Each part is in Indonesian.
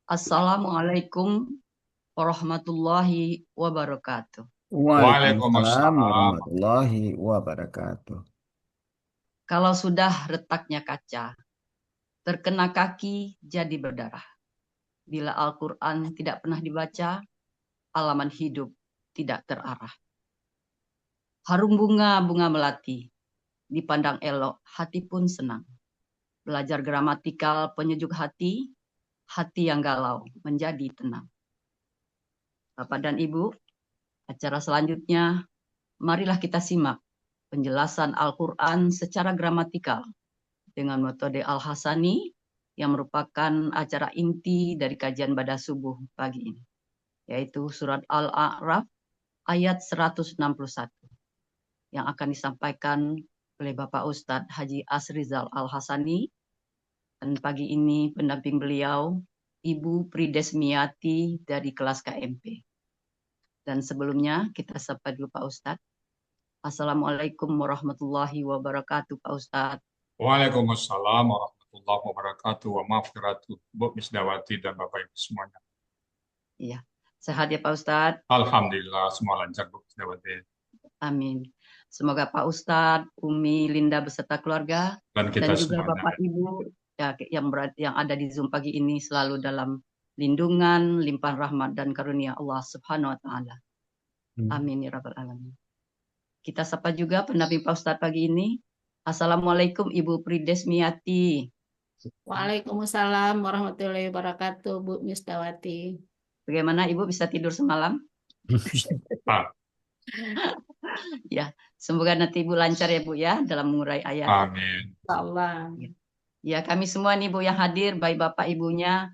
Assalamualaikum warahmatullahi wabarakatuh. Waalaikumsalam Waalaikumsalam. warahmatullahi wabarakatuh. Kalau sudah retaknya kaca, terkena kaki jadi berdarah. Bila Al-Quran tidak pernah dibaca, halaman hidup tidak terarah. Harum bunga melati, dipandang elok, hati pun senang. Belajar gramatikal penyejuk hati yang galau menjadi tenang. Bapak dan Ibu, acara selanjutnya, marilah kita simak penjelasan Al-Quran secara gramatikal dengan metode Al-Hasani yang merupakan acara inti dari kajian pada subuh pagi ini, yaitu surat Al-A'raf ayat 161 yang akan disampaikan oleh Bapak Ustadz Haji Asrizal Al-Hasani, dan pagi ini pendamping beliau Ibu Pridesmiati dari kelas KMP. Dan sebelumnya kita sapa dulu Pak Ustadz. Assalamualaikum warahmatullahi wabarakatuh Pak Ustadz. Waalaikumsalam warahmatullahi wabarakatuh. Wa maghfiratuh. Bu Misdawati dan Bapak Ibu semuanya. Iya, sehat ya Pak Ustadz. Alhamdulillah semua lancar Bu Misdawati. Amin. Semoga Pak Ustadz, Umi, Linda beserta keluarga Dan dan kita juga semuanya. Bapak Ibu ya, yang ada di Zoom pagi ini selalu dalam lindungan, limpahan rahmat dan karunia Allah Subhanahu wa taala. Amin ya rabbal alamin. Kita sapa juga pendamping Pak Ustadz pagi ini. Assalamualaikum Ibu Pridesmiati. Waalaikumsalam warahmatullahi wabarakatuh, Bu Misdawati. Bagaimana Ibu bisa tidur semalam? Ah, Ya, semoga nanti Ibu lancar ya Bu ya dalam mengurai ayat. amin. Allah. Ya, kami semua nih Bu yang hadir, baik Bapak Ibunya,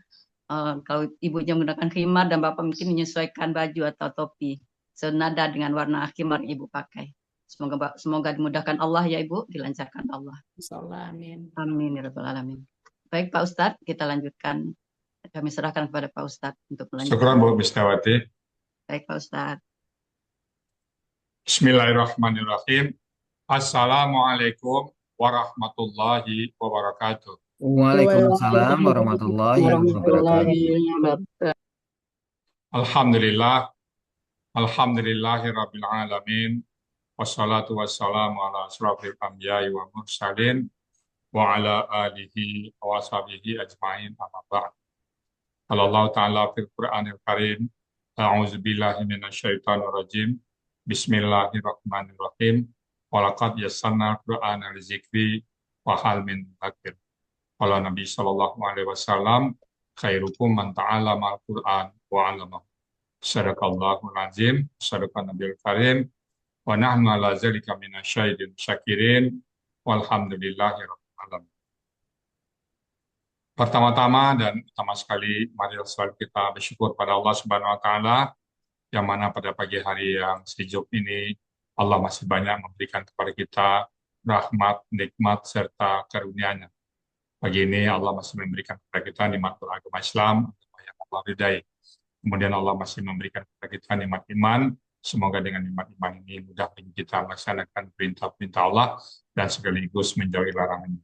kalau Ibunya menggunakan khimar dan Bapak mungkin menyesuaikan baju atau topi senada dengan warna khimar yang Ibu pakai. Semoga dimudahkan Allah ya Ibu, dilancarkan Allah. Insyaallah, amin. Amin ya rabbal alamin. Baik Pak Ustadz, kita lanjutkan. Kami serahkan kepada Pak Ustadz untuk Syukran melanjutkan. Bu Misdawati. Baik Pak Ustadz. Bismillahirrahmanirrahim. Assalamualaikum warahmatullahi wabarakatuh. Waalaikumsalam warahmatullahi wabarakatuh. Alhamdulillah. Alhamdulillahi rabbil alamin. Wassalatu wassalamu ala asrafil anbiya'i wa mursalin wa ala alihi wa sahbihi ajma'in amma ba'd. Allah Ta'ala fil Qur'anil Karim. A'udzu billahi minasyaitonir rajim. Bismillahirrahmanirrahim. Walaqad yassarnal Qur'ana lizikri wa hal min dzakir. Qala Nabi sallallahu alaihi wasallam, khairukum man ta'allama al-Qur'an wa 'allamahu. Sadaqallahul azim, sadaqan nabiyil karim. Wa nahnu ala zalika minasyahidin syakirin. Walhamdulillahi rabbil alamin. Pertama-tama dan utama sekali, mari selalu kita bersyukur pada Allah Subhanahu wa Ta'ala, yang mana pada pagi hari yang sejuk ini, Allah masih banyak memberikan kepada kita rahmat, nikmat, serta karunia-Nya. Pagi ini Allah masih memberikan kepada kita nikmat beragama Islam, yang Allah ridai. Kemudian Allah masih memberikan kepada kita nikmat iman. Semoga dengan nikmat iman ini mudah bagi kita melaksanakan perintah-perintah Allah dan sekaligus menjauhi larangannya.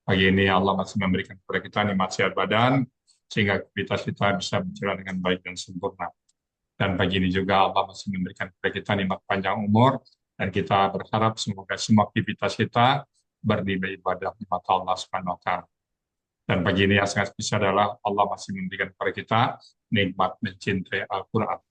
Pagi ini Allah masih memberikan kepada kita nikmat sehat badan, sehingga aktivitas kita bisa berjalan dengan baik dan sempurna. Dan pagi ini juga Allah masih memberikan kepada kita nikmat panjang umur, dan kita berharap semoga semua aktivitas kita beribadah di mata Allah Subhanahu wa Ta'ala. Dan pagi ini yang sangat spesial adalah Allah masih memberikan kepada kita nikmat mencintai Al-Quran.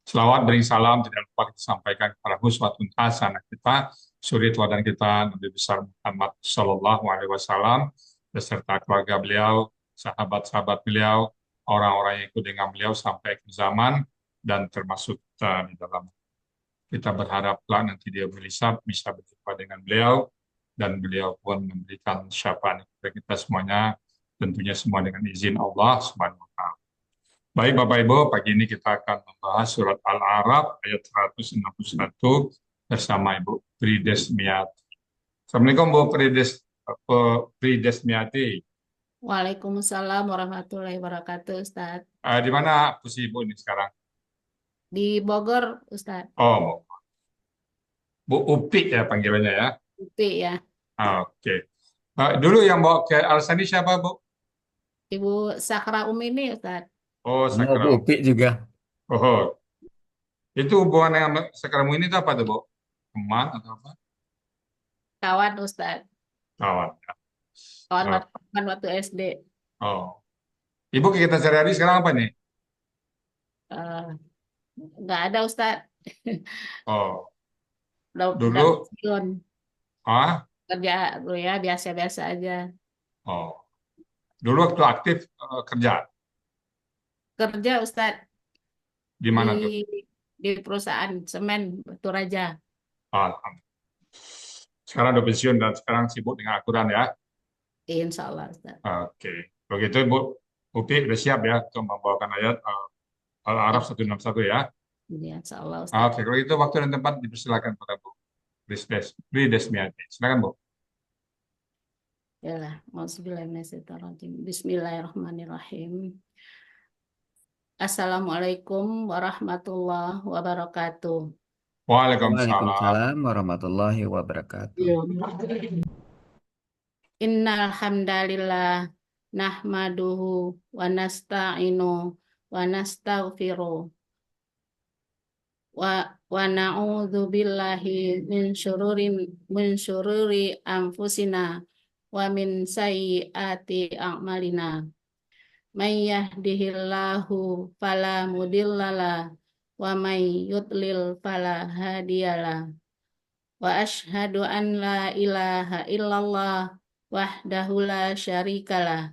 Selawat beri salam tidak lupa kita sampaikan kepada uswatun hasanah kita, suri teladan kita Nabi besar Muhammad Sallallahu Alaihi Wasallam beserta keluarga beliau, sahabat-sahabat beliau, orang-orang yang ikut dengan beliau sampai akhir zaman, dan termasuk kita di dalam. Kita berharap nanti dia berhisab bisa berjumpa dengan beliau, dan beliau pun memberikan syafaat kepada kita semuanya, tentunya semua dengan izin Allah Subhanahu wa Ta'ala. Baik Bapak Ibu, pagi ini kita akan membahas surat Al-A'raf ayat 161 bersama Ibu Pridesmiati. Assalamualaikum Bu Pridesmiati. Waalaikumsalam warahmatullahi wabarakatuh, Ustaz. Di mana posisi Ibu ini sekarang? Di Bogor, Ustaz. Oh, Bu Upi ya panggilannya ya? Upi ya. Oke. Dulu yang bawa ke Al-Sani siapa Bu? Ibu Sakra Umini, Ustaz. Oh, Sama Sakra. Bu Upi juga. Oh, itu hubungan dengan Sakramu ini itu apa tuh, Bu? Teman atau apa? Kawan Ustaz. Kawan. Kawan Oh, kawan waktu SD. oh. Ibu kegiatan sehari-hari sekarang apa nih? Eh, nggak ada Ustaz. Oh, Udah dulu, pensiun. ah, Kerja dulu ya, biasa-biasa aja. oh, dulu waktu aktif kerja Kerja Ustaz di di mana tuh? di perusahaan semen Batu Raja. Alhamdulillah. Sekarang udah pensiun dan sekarang sibuk dengan Al-Quran ya. Insya Allah Ustaz. Oke, begitu Ibu Upi udah siap ya untuk membawakan ayat Al-A'raf 161 ya. Ya, Insya Allah Ustaz. Oke, kalau itu waktu dan tempat dipersilakan pada Bu Dwi Desmiati. Silakan Bu. Yalah, Auzubillahiminasyaitonirrajim. Bismillahirrahmanirrahim. Assalamualaikum warahmatullahi wabarakatuh. Waalaikumsalam. Waalaikumsalam warahmatullahi wabarakatuh. Innal hamdalillah nahmaduhu wa nasta'inu wa nastaghfiru wa na'udzu billahi min syururi anfusina wa min sayyiati a'malina. May yahdihillahu fala mudhillalah wa may yudlil fala hadiyalah. Wa asyhadu an la ilaha illallah wahdahu la syarikalah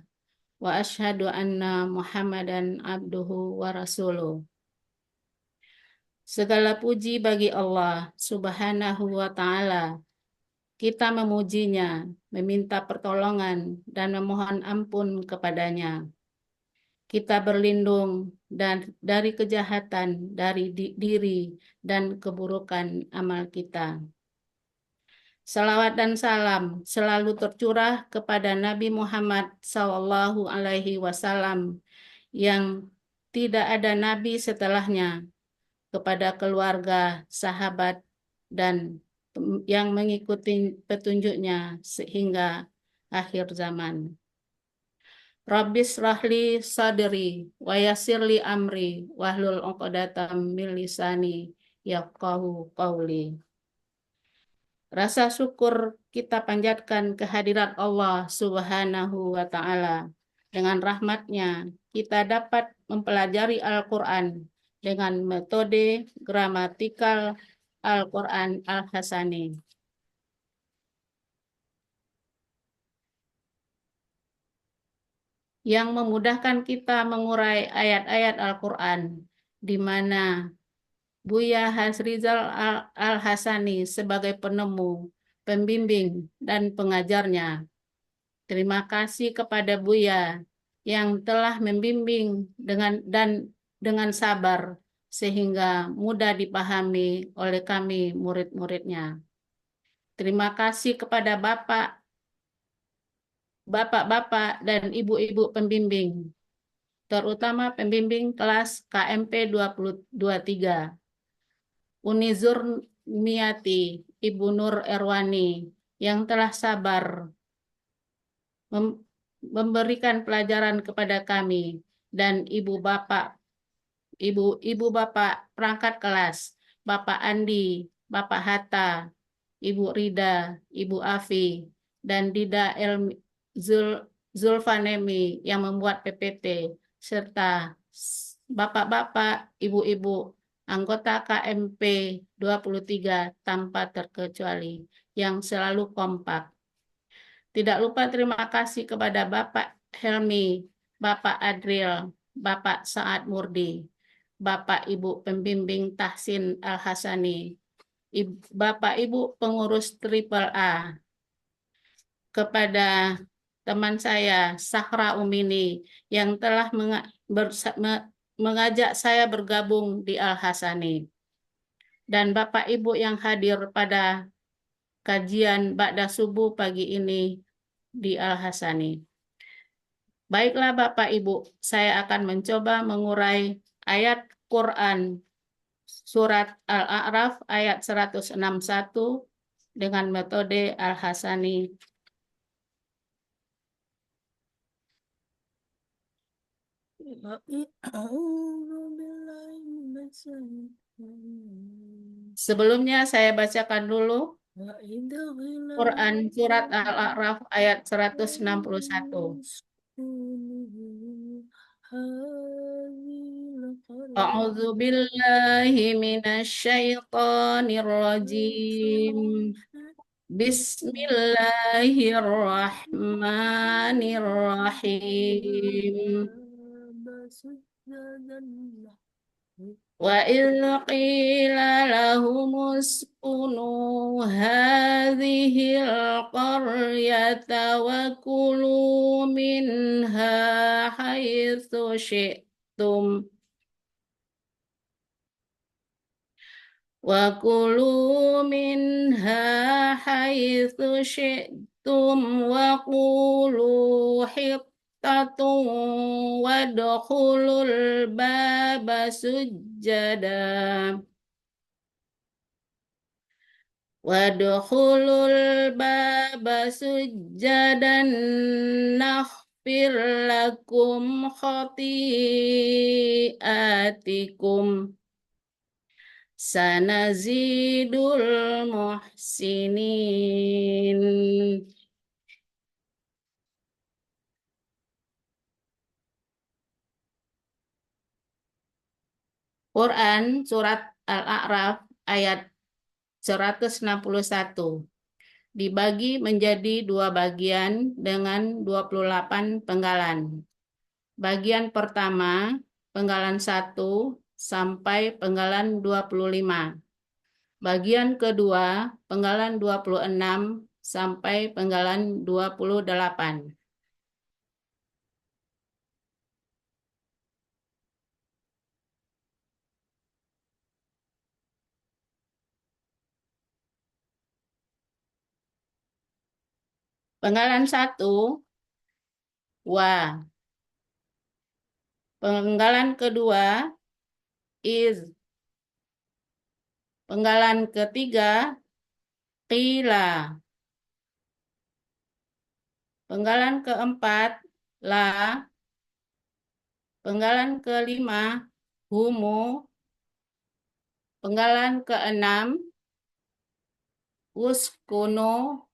wa asyhadu anna Muhammadan abduhu wa rasuluh. Segala puji bagi Allah Subhanahu wa taala. Kita memujinya, meminta pertolongan dan memohon ampun kepadanya. Kita berlindung dari kejahatan, dari diri dan keburukan amal kita. Salawat dan salam selalu tercurah kepada Nabi Muhammad SAW yang tidak ada nabi setelahnya, kepada keluarga, sahabat, dan yang mengikuti petunjuknya sehingga akhir zaman. Rabbis rahli sadri wa yassirli amri wahlul 'uqdatam min lisani yafqahu qawli. Rasa syukur kita panjatkan kehadirat Allah Subhanahu wa ta'ala. Dengan rahmatnya, kita dapat mempelajari Al-Quran dengan metode gramatikal Al-Quran Al-Hasani. Yang memudahkan kita mengurai ayat-ayat Al-Quran, di mana Buya Hasrizal Al-Hasani sebagai penemu, pembimbing, dan pengajarnya. Terima kasih kepada Buya yang telah membimbing dengan sabar sehingga mudah dipahami oleh kami murid-muridnya. Terima kasih kepada bapak-bapak dan ibu-ibu pembimbing, terutama pembimbing kelas KMP 23. Unizur Miati, Ibu Nur Erwani, yang telah sabar memberikan pelajaran kepada kami, dan ibu bapak perangkat kelas, Bapak Andi, Bapak Hatta, Ibu Rida, Ibu Afi, dan Dida Zulfanemi yang membuat PPT, serta bapak-bapak, ibu-ibu anggota KMP 23 tanpa terkecuali yang selalu kompak. Tidak lupa terima kasih kepada Bapak Helmi, Bapak Adril, Bapak Saad Murdi, Bapak Ibu pembimbing Tahsin Al-Hasani, Bapak Ibu pengurus Triple A, kepada teman saya Sakra Umini yang telah mengajak saya bergabung di Al-Hasani, dan Bapak Ibu yang hadir pada kajian Ba'da Subuh pagi ini di Al-Hasani. Baiklah Bapak Ibu, saya akan mencoba mengurai ayat Quran surat Al-A'raf ayat 161 dengan metode Al-Hasani. Sebelumnya saya bacakan dulu Quran Surat Al-A'raf ayat 161. A'udzu billahi minasyaitonir rajim. Bismillahirrahmanirrahim. Wa idh qila lahum uskunu hadhil qaryata wa kulu minha haitsu syi'tum wa qulu hittatun wadkhulul baba sujjada naghfir lakum khati'atikum sanazidul muhsinin. Quran Surat Al-A'raf ayat 161 dibagi menjadi dua bagian dengan 28 penggalan. Bagian pertama, penggalan 1 sampai penggalan 25. Bagian kedua, penggalan 26 sampai penggalan 28. Penggalan 1, wa. Penggalan kedua, iz. Penggalan ketiga, qila. Penggalan keempat, la. Penggalan kelima, humu. Penggalan keenam, uskunu.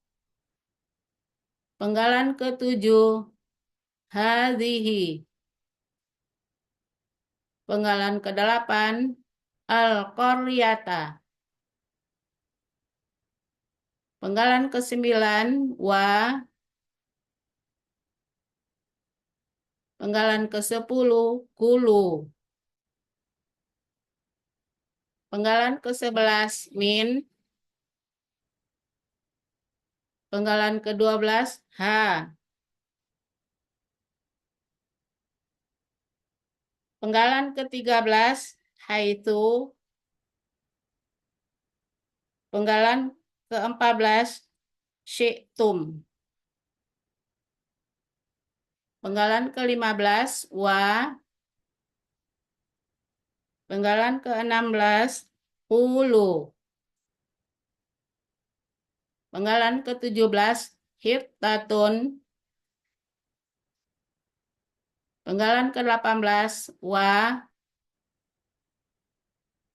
Penggalan ketujuh, hadhihi. Penggalan kedelapan, al-qaryata. Penggalan kesembilan, wa. Penggalan ke-10, kulu. Penggalan ke-11, min. Penggalan ke-12, ha. Penggalan ke-13, haitu. Penggalan ke-14, syi'tum. Penggalan ke-15, wa. Penggalan ke-16, ulu. Penggalan ke-17, hittatun. Penggalan ke-18, wa.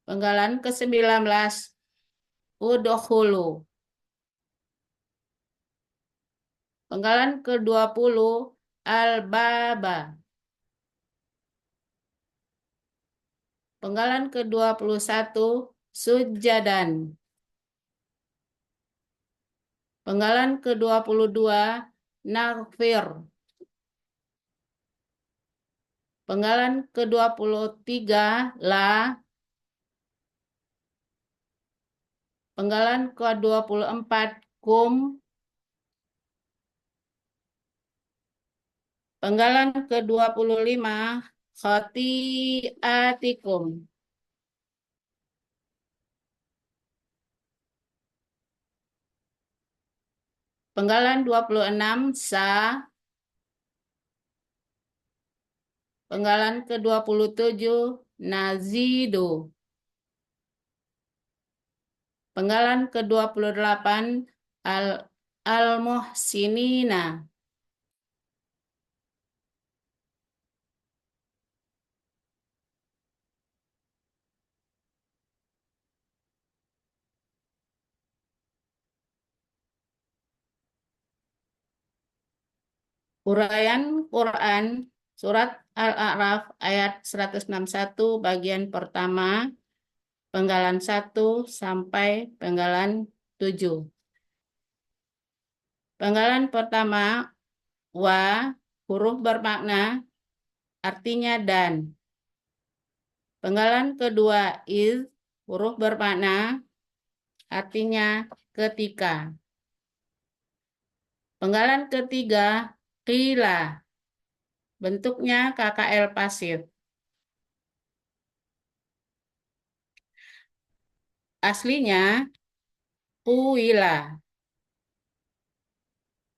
Penggalan ke-19, udkhulu. Penggalan ke-20, al-baba. Penggalan ke-21, sujjadan. Penggalan ke-22, naghfir. Penggalan ke-23, la. Penggalan ke-24, kum. Penggalan ke-25, khati'atikum. Penggalan 26, sa. Penggalan ke-27, nazidu. Penggalan ke-28, al-muhsinina. Uraian Quran Surat Al-A'raf ayat 161 bagian pertama penggalan 1 sampai penggalan 7. Penggalan pertama wa huruf bermakna artinya dan. Penggalan kedua iz huruf bermakna artinya ketika. Penggalan ketiga qila bentuknya KKL pasif. Aslinya kuila.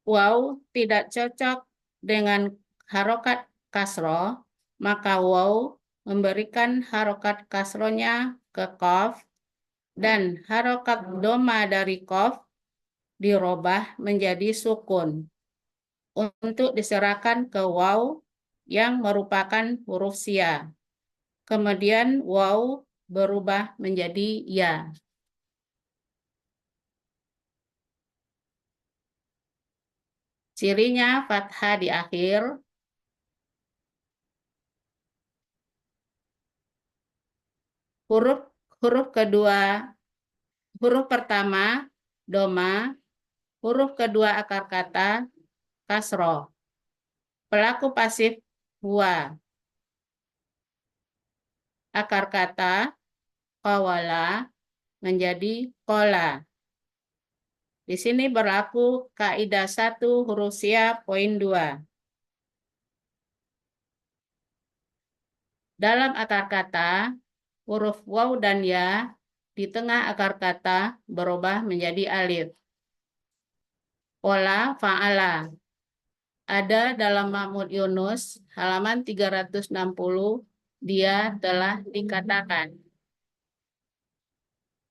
Waw tidak cocok dengan harokat kasroh, maka waw memberikan harokat kasrohnya ke qaf dan harokat doma dari qaf dirubah menjadi sukun untuk diserahkan ke waw yang merupakan huruf sia. Kemudian waw berubah menjadi ya. Cirinya fathah di akhir, huruf pertama doma, huruf kedua akar kata kasroh. Pelaku pasif huwa. Akar kata qawala menjadi qola. Di sini berlaku kaidah 1 huruf sia poin 2. Dalam akar kata, huruf waw dan ya di tengah akar kata berubah menjadi alif. Qola fa'ala. Ada dalam Mahmud Yunus halaman 360, dia telah dikatakan.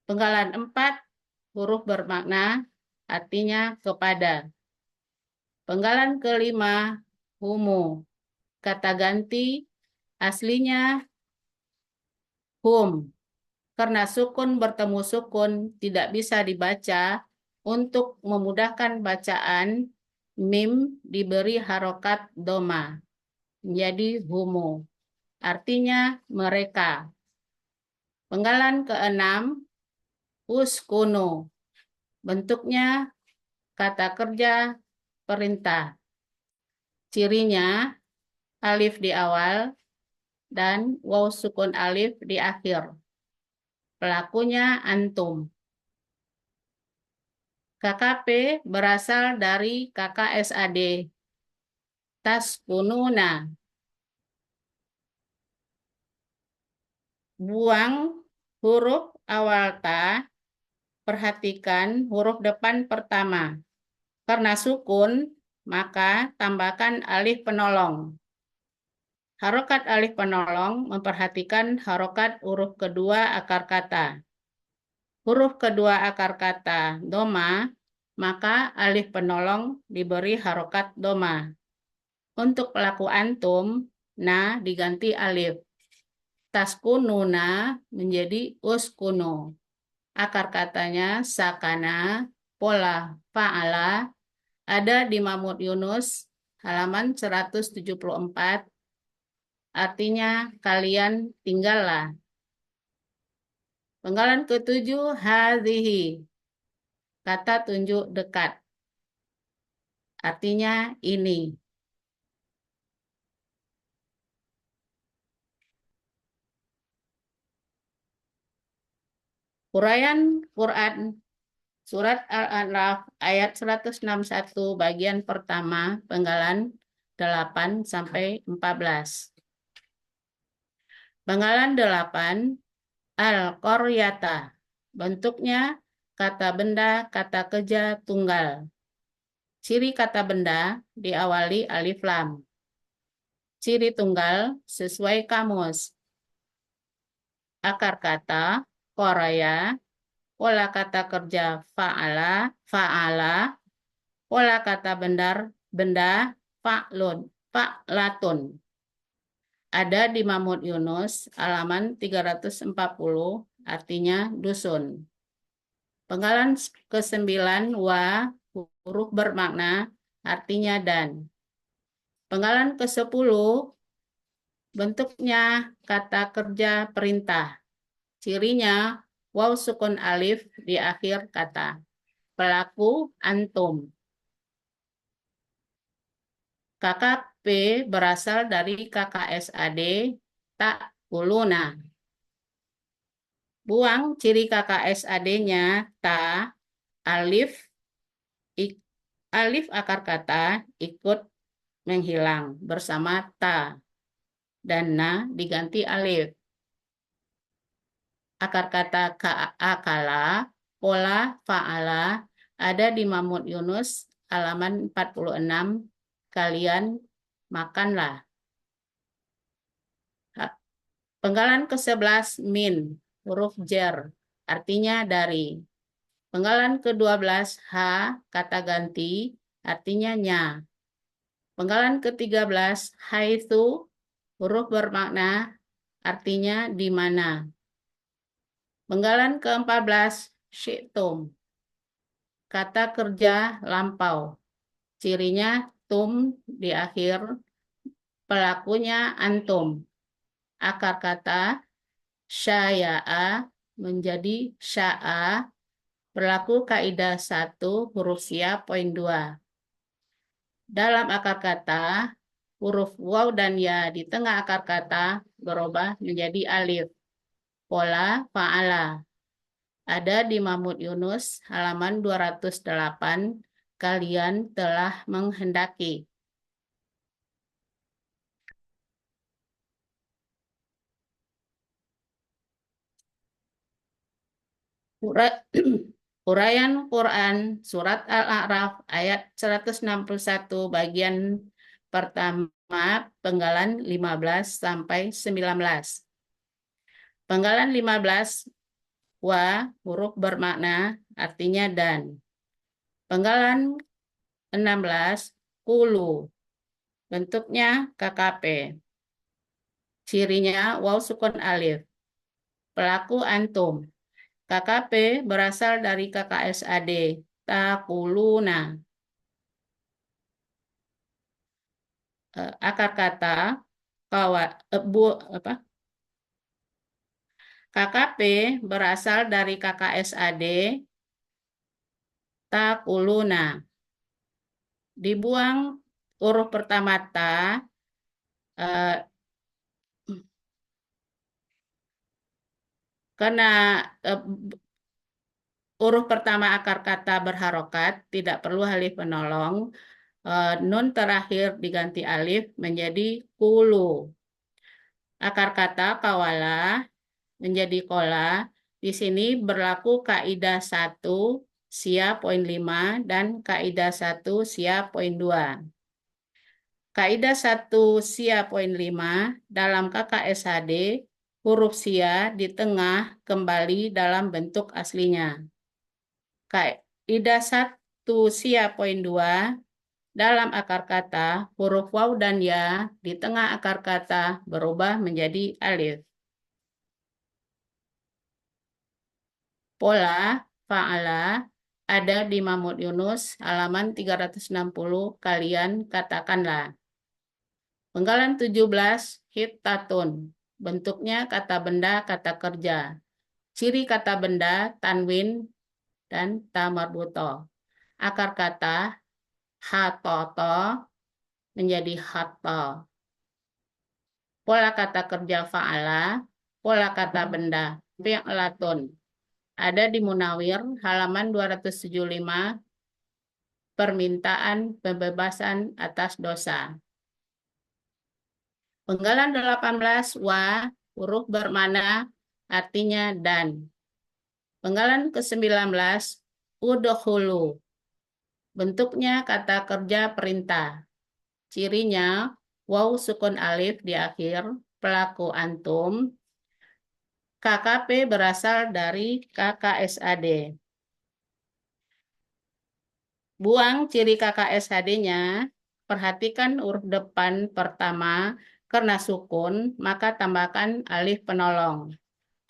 Penggalan 4 huruf bermakna artinya kepada. Penggalan kelima humu. Kata ganti aslinya hum. Karena sukun bertemu sukun tidak bisa dibaca, untuk memudahkan bacaan mim diberi harokat doma menjadi humu. Artinya mereka. Penggalan keenam uskunu. Bentuknya kata kerja perintah. Cirinya alif di awal dan waw sukun alif di akhir. Pelakunya antum. KKP berasal dari KKSAD. Taskununa. Buang huruf awal ta. Perhatikan huruf depan pertama. Karena sukun, maka tambahkan alif penolong. Harokat alif penolong memperhatikan harokat huruf kedua akar kata. Huruf kedua akar kata doma, maka alif penolong diberi harokat doma. Untuk pelaku antum, na diganti alif. Taskununa menjadi uskunu. Akar katanya sakana, pola, fa'ala, ada di Mahmud Yunus, halaman 174, artinya kalian tinggallah. Penggalan ketujuh, hadhihi, kata tunjuk dekat, artinya ini. Uraian Quran Surat Al-A'raf ayat 161 bagian pertama penggalan 8 sampai 14. Penggalan 8 al-qaryata. Bentuknya kata benda, kata kerja tunggal. Ciri kata benda diawali alif lam. Ciri tunggal sesuai kamus. Akar kata qaraya. Pola kata kerja fa'ala, fa'ala. Pola kata benda fa'latun. Ada di Mahmud Yunus, halaman 340, artinya dusun. Penggalan ke-9 wa, huruf bermakna, artinya dan. Penggalan ke-10, bentuknya kata kerja perintah. Cirinya waw sukun alif di akhir kata. Pelaku antum. KKP berasal dari KKSAD ta'kuluna. Buang ciri KKSAD-nya ta, alif, alif akar kata ikut menghilang bersama ta. Dan na diganti alif. Akar kata akala, pola, fa'ala ada di Mahmud Yunus halaman 46. Kalian makanlah. Penggalan ke-11 min, huruf jar, artinya dari. Penggalan ke-12 ha, kata ganti, artinya nya. Penggalan ke-13 haitsu, huruf bermakna, artinya di mana. Penggalan ke-14 syi'tum, kata kerja lampau. Cirinya tum di akhir, pelakunya antum. Akar kata syaya'a menjadi sya'a, berlaku kaidah 1 huruf ya poin 2. Dalam akar kata, huruf waw dan ya di tengah akar kata berubah menjadi alif. Pola fa'ala ada di Mahmud Yunus halaman 208. Kalian telah menghendaki. Uraian Quran Surat Al-A'raf ayat 161 bagian pertama penggalan 15 sampai 19. Penggalan 15 wa huruf bermakna artinya dan. Penggalan 16 kulu bentuknya KKP. Cirinya waw sukun alif. Pelaku antum. KKP berasal dari KKSAD, takuluna. Akar kata KKP berasal dari KKSAD, takuluna. Dibuang huruf pertama ta, karena huruf pertama akar kata berharokat, tidak perlu alif penolong. Nun terakhir diganti alif menjadi kulu. Akar kata kawala menjadi kola. Di sini berlaku kaidah 1 sia poin 5 dan kaidah 1 sia poin 2. Kaidah 1 sia poin 5 dalam KKSHD, huruf sia di tengah kembali dalam bentuk aslinya. Kaidah 1 sia poin 2 dalam akar kata, huruf waw dan ya di tengah akar kata berubah menjadi alif. Pola fa'ala ada di Mahmud Yunus halaman 360. Kalian katakanlah. Penggalan 17 hittatun. Bentuknya kata benda, kata kerja. Ciri kata benda tanwin dan ta marbuto. Akar kata hatoto menjadi hatta. Pola kata kerja fa'ala, pola kata benda fi'latun. Ada di Munawir halaman 275, permintaan pembebasan atas dosa. Penggalan 18 wa huruf bermakna artinya dan. Penggalan ke-19 udkhulu. Bentuknya kata kerja perintah. Cirinya waw sukun alif di akhir, pelaku antum. KKP berasal dari KKSAD. Buang ciri KKSAD-nya, perhatikan huruf depan pertama, karena sukun, maka tambahkan alif penolong.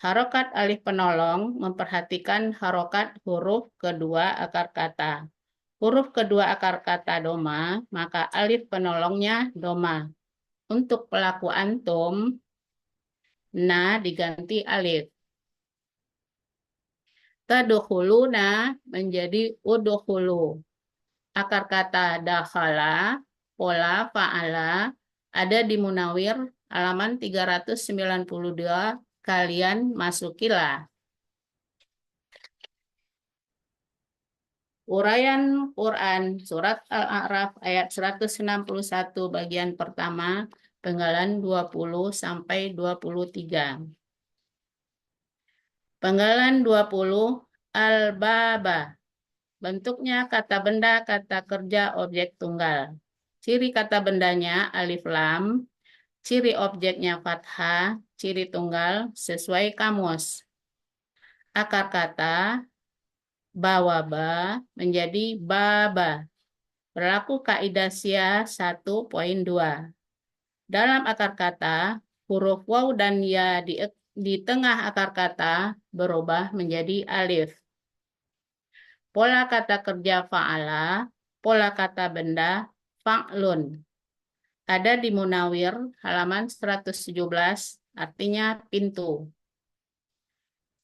Harokat alif penolong memperhatikan harokat huruf kedua akar kata. huruf kedua akar kata doma, maka alif penolongnya doma. Untuk pelaku antum, na diganti alif. Tadkhuluna menjadi udkhulu. Akar kata dakhala, pola fa'ala, ada di Munawir halaman 392, kalian masukilah. Uraian Quran Surat Al-A'raf ayat 161 bagian pertama, penggalan 20 sampai 23. Penggalan 20, al-baba. Bentuknya kata benda, kata kerja, objek tunggal. Ciri kata bendanya alif lam, ciri objeknya fathah, ciri tunggal sesuai kamus. Akar kata bawaba menjadi baba. Berlaku kaidah Syiah 1.2. Dalam akar kata, huruf waw dan ya di tengah akar kata berubah menjadi alif. Pola kata kerja fa'ala, pola kata benda fa'lun. Ada di Munawir halaman 117, artinya pintu.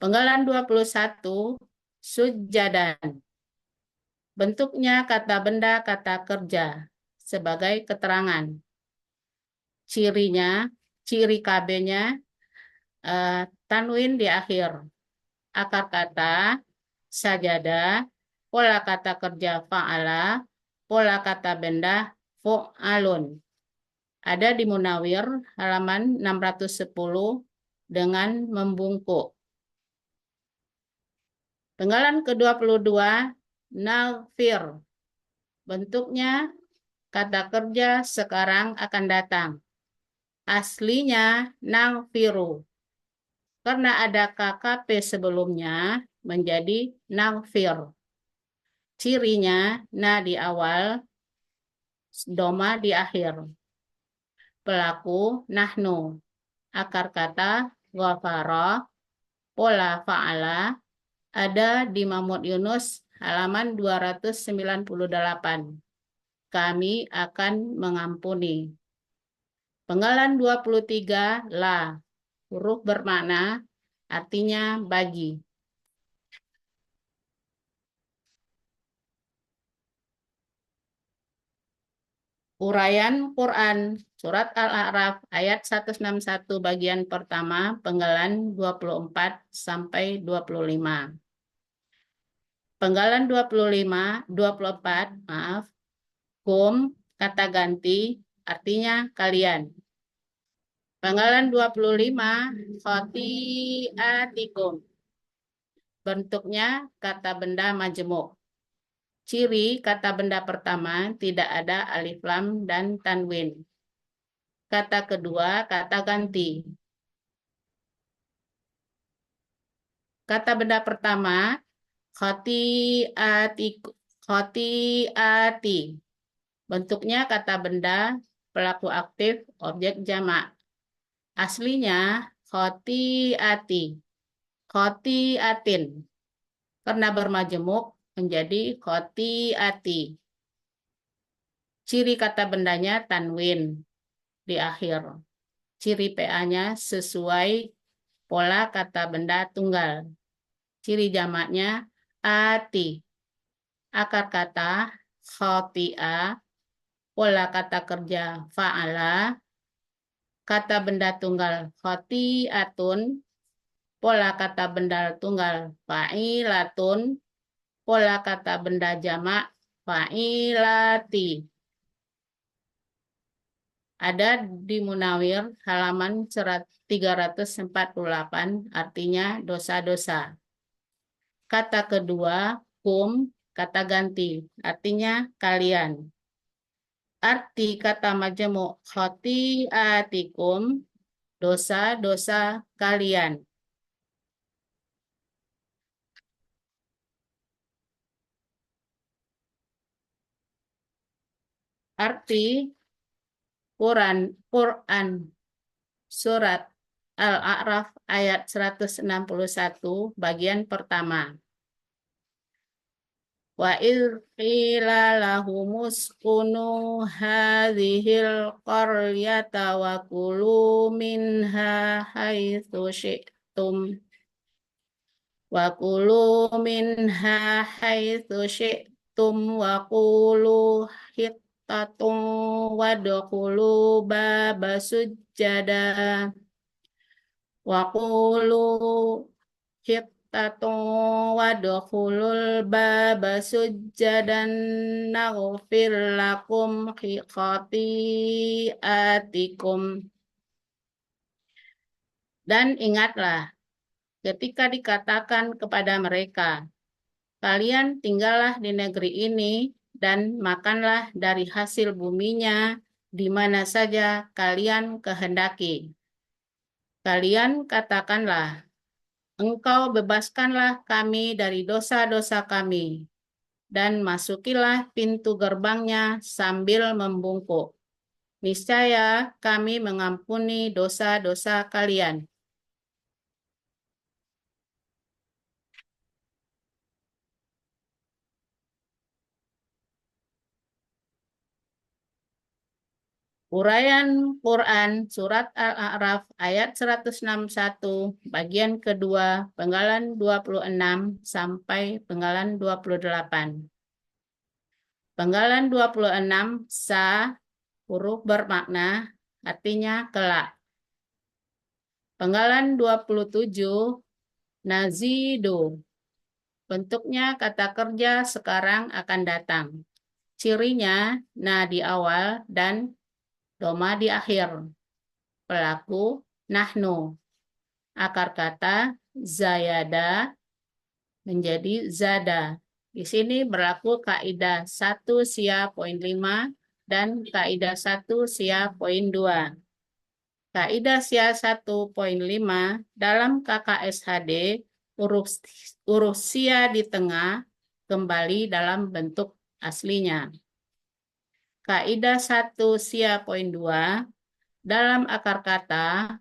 Penggalan 21, sujadan. Bentuknya kata benda, kata kerja sebagai keterangan. Cirinya, ciri KB-nya tanwin di akhir. Akar kata sajadah, pola kata kerja fa'ala, pola kata benda fu'alun. Ada di Munawir halaman 610 dengan membungkuk. Penggalan ke-22, nafir. Bentuknya kata kerja sekarang akan datang. Aslinya nangfiru. Karena ada KKP sebelumnya menjadi nangfir. Cirinya na di awal, doma di akhir. Pelaku nahnu. Akar kata ghafara, pola fa'ala, ada di Mahmud Yunus halaman 298. Kami akan mengampuni. Penggalan 23, la. Huruf bermakna, artinya bagi. Uraian Quran Surat Al-A'raf ayat 161 bagian pertama, penggalan 24 sampai 25. Penggalan 24, maaf. Kum, kata ganti, artinya kalian. Penggalan 25, khotiatikum. Bentuknya kata benda majemuk. Ciri kata benda pertama tidak ada alif lam dan tanwin. Kata kedua kata ganti. Kata benda pertama khotiati. Bentuknya kata benda pelaku aktif objek jamak. Aslinya khotiati, khotiatin. Karena bermajemuk menjadi khotiati. Ciri kata bendanya tanwin di akhir. Ciri PA-nya sesuai pola kata benda tunggal. Ciri jamaknya ati. Akar kata khoti'a, pola kata kerja fa'ala, kata benda tunggal khoti'atun, pola kata benda tunggal fa'ilatun, pola kata benda jamak fa'ilati. Ada di Munawir halaman 348, artinya dosa-dosa. Kata kedua, kum, kata ganti, artinya kalian. Arti kata majemuk khotiatikum, dosa-dosa kalian. Arti Quran Surat Al-A'raf ayat 161 bagian pertama. Wa idh qila lahumuskunu hadhil qaryata wa kulu minha haitsu syi'tum wa qulu hittatun wadkhulu baba sujjada wa qulu hittatun wadkhulul baba sujjadan naghfir lakum khati'atikum. Dan ingatlah ketika dikatakan kepada mereka, kalian tinggallah di negeri ini dan makanlah dari hasil buminya di mana saja kalian kehendaki. Kalian katakanlah, Engkau bebaskanlah kami dari dosa-dosa kami, dan masukilah pintu gerbangnya sambil membungkuk. Niscaya kami mengampuni dosa-dosa kalian. Uraian Quran Surat Al-A'raf ayat 161 bagian kedua penggalan 26 sampai penggalan 28. Penggalan 26 sa huruf bermakna artinya kelak. Penggalan 27 nazidu bentuknya kata kerja sekarang akan datang. Cirinya na di awal dan doma di akhir. Pelaku nahnu. Akar kata zayada menjadi zada. Di sini berlaku kaidah 1 sia poin 5 dan kaidah 1 sia poin 2. Kaidah sia 1.5 dalam KKSHD huruf sia di tengah kembali dalam bentuk aslinya. Kaidah 1 sia poin 2 dalam akar kata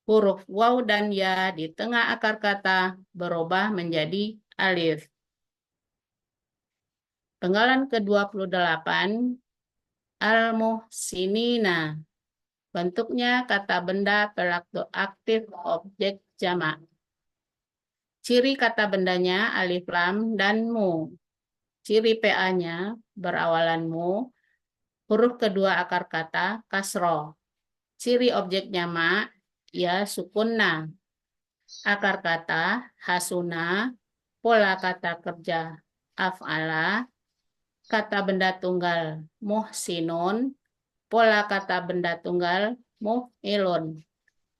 huruf waw dan ya di tengah akar kata berubah menjadi alif. Penggalan ke-28 al-muhsinina. Bentuknya kata benda pelakto aktif objek jamak. Ciri kata bendanya alif lam dan mu. Ciri PA-nya berawalan mu. Huruf kedua akar kata kasroh. Ciri objek jamak ya sukunna. Akar kata hasuna. Pola kata kerja af'ala. Kata benda tunggal muhsinun. Pola kata benda tunggal muf'ilun.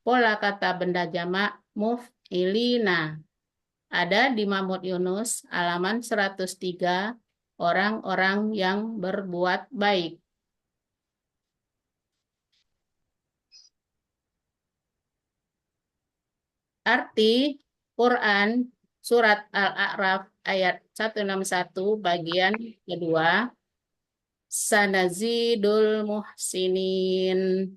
Pola kata benda jamak muf'ilina. Ada di Mahmud Yunus halaman 103 orang-orang yang berbuat baik. Arti Quran Surat Al-A'raf ayat 161 bagian kedua. Sanazidul muhsinin.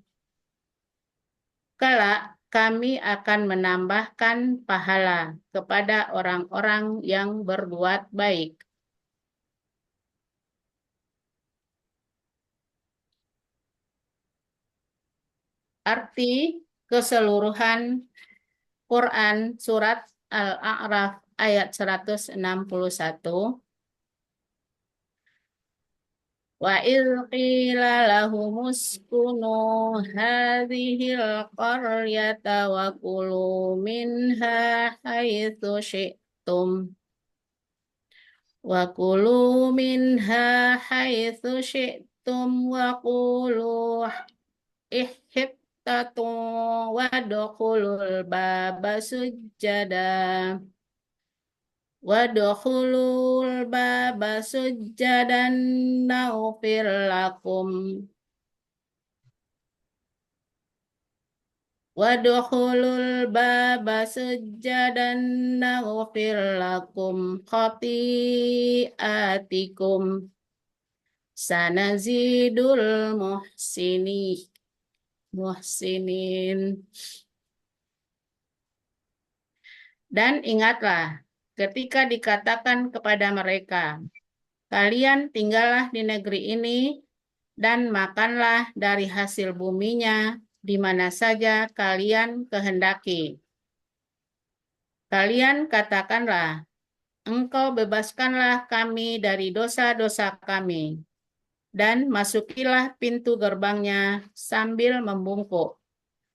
Kelak kami akan menambahkan pahala kepada orang-orang yang berbuat baik. Arti keseluruhan Quran Surat Al-A'raf ayat 161. Wa idh qila lahumuskunu hadhil qaryata wa kulu minha haitsu syi'tum. Wa kulu minha haitsu syi'tum wa kulu ihittatun wadkhulul baba sujjada. Wadkhulul baba sujjadan naghfir lakum. Wadkhulul baba sujjadan naghfir lakum khati'atikum. Sanazidul muhsinin. Dan ingatlah ketika dikatakan kepada mereka, Kalian tinggallah di negeri ini dan makanlah dari hasil buminya di mana saja kalian kehendaki. Kalian katakanlah, Engkau bebaskanlah kami dari dosa-dosa kami, dan masukilah pintu gerbangnya sambil membungkuk.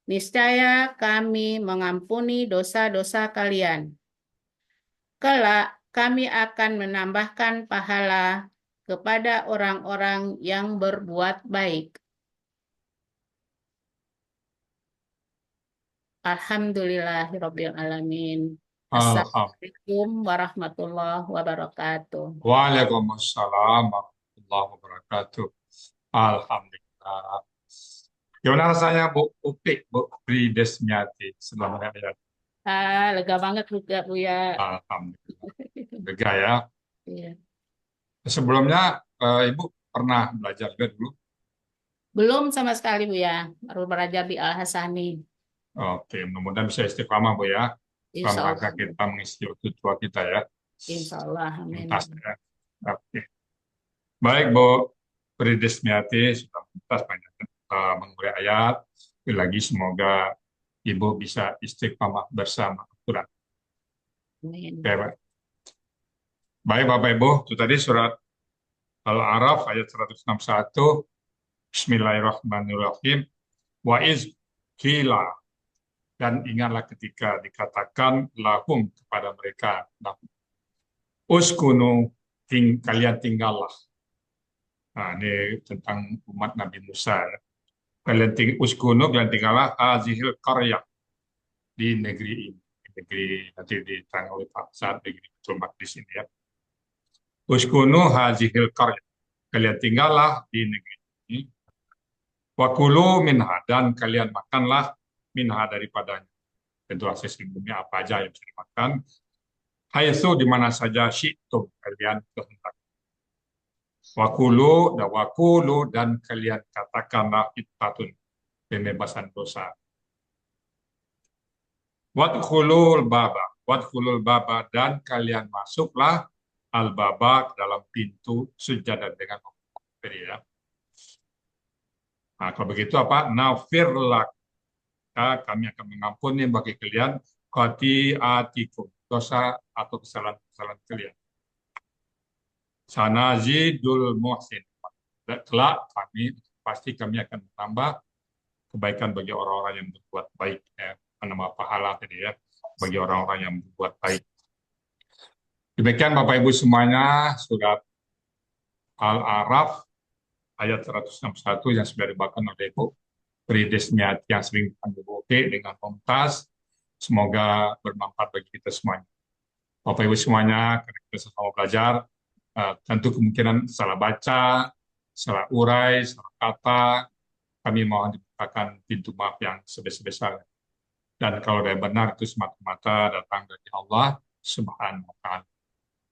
Niscaya kami mengampuni dosa-dosa kalian. Kelak kami akan menambahkan pahala kepada orang-orang yang berbuat baik. Alhamdulillahirabbil alamin. Alhamdulillah. Assalamualaikum warahmatullahi wabarakatuh. Waalaikumsalam warahmatullahi wabarakatuh. Alhamdulillah. Gimana rasanya Bu Upik, Bu Bridesmiati setelah mendengar ayat? Lega banget juga Bu ya. Alhamdulillah. Lega ya. Iya. Sebelumnya Ibu pernah belajar juga dulu? Belum sama sekali Bu ya, baru belajar di Al-Hasani. Oke, mudah-mudahan bisa istiqamah Bu ya. Dalam Insya rangka Allah. kita mengisi waktu tua kita ya. Insya Allah. Amin. Tuntas ya. Oke. Baik Bu Bridesmiati, sudah tuntas banyak mengurai ayat. Sekali lagi semoga Ibu bisa istiqamah bersama Al-Quran. Amin. Oke, baik. Baik Bapak Ibu, itu tadi surat Al-A'raf ayat 161. Bismillahirrahmanirrahim. Wa iz qila, dan ingatlah ketika dikatakan lahum kepada mereka, uskunu, kalian tinggallah. Nah, ini tentang umat Nabi Musa. Uskunu, kalian tinggallah hazihil qaryah, di negeri ini. Negeri nanti diterang oleh Pak Saad, negeri Baitul Maqdis ini ya. Uskunu hazihil qaryah, kalian tinggallah di negeri ini. Wakulu minha, dan kalian makanlah minha daripadanya. Tentu hasil bumi apa aja yang bisa dimakan. Haitsu, di mana saja syi'tum, kalian kehendak. Wakulu dan kalian katakanlah ittatun, pembebasan dosa. Wadkhulul baba, dan kalian masuklah al-baba dalam pintu sujadan dengan memberi ya. Nah, kalau begitu apa? Nafir lak, kami akan mengampuni bagi kalian khati'atikum, dosa atau kesalahan-kesalahan kalian. Sanazidul muhsin, kelak pasti kami akan menambah kebaikan bagi orang-orang yang berbuat baik ya. Menambah pahala tadi ya bagi orang-orang yang berbuat baik. Demikian Bapak Ibu semuanya, surat Al-A'raf ayat 161 yang sudah dibacakan oleh Ibu Bridesmiati yang sering dipakai dengan tuntas. Semoga bermanfaat bagi kita semuanya. Bapak Ibu semuanya, karena kita sama belajar, tentu kemungkinan salah baca, salah urai, salah kata, kami mohon dibukakan pintu maaf yang sebesar-besarnya. Dan kalau ada yang benar itu semata-mata datang dari Allah Subhanahu wa Ta'ala.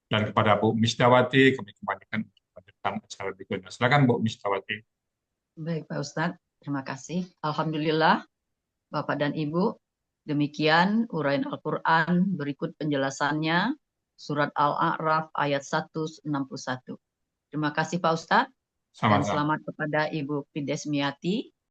Dan kepada Bu Mistawati, kami kembalikan untuk melanjutkan acara berikutnya. Silakan Bu Mistawati. Baik Pak Ustadz, terima kasih. Alhamdulillah, Bapak dan Ibu, demikian uraian Al-Quran, berikut penjelasannya, surat Al-A'raf ayat 161. Terima kasih Pak Ustadz, dan Sama-sama. selamat kepada Ibu Bridesmiati.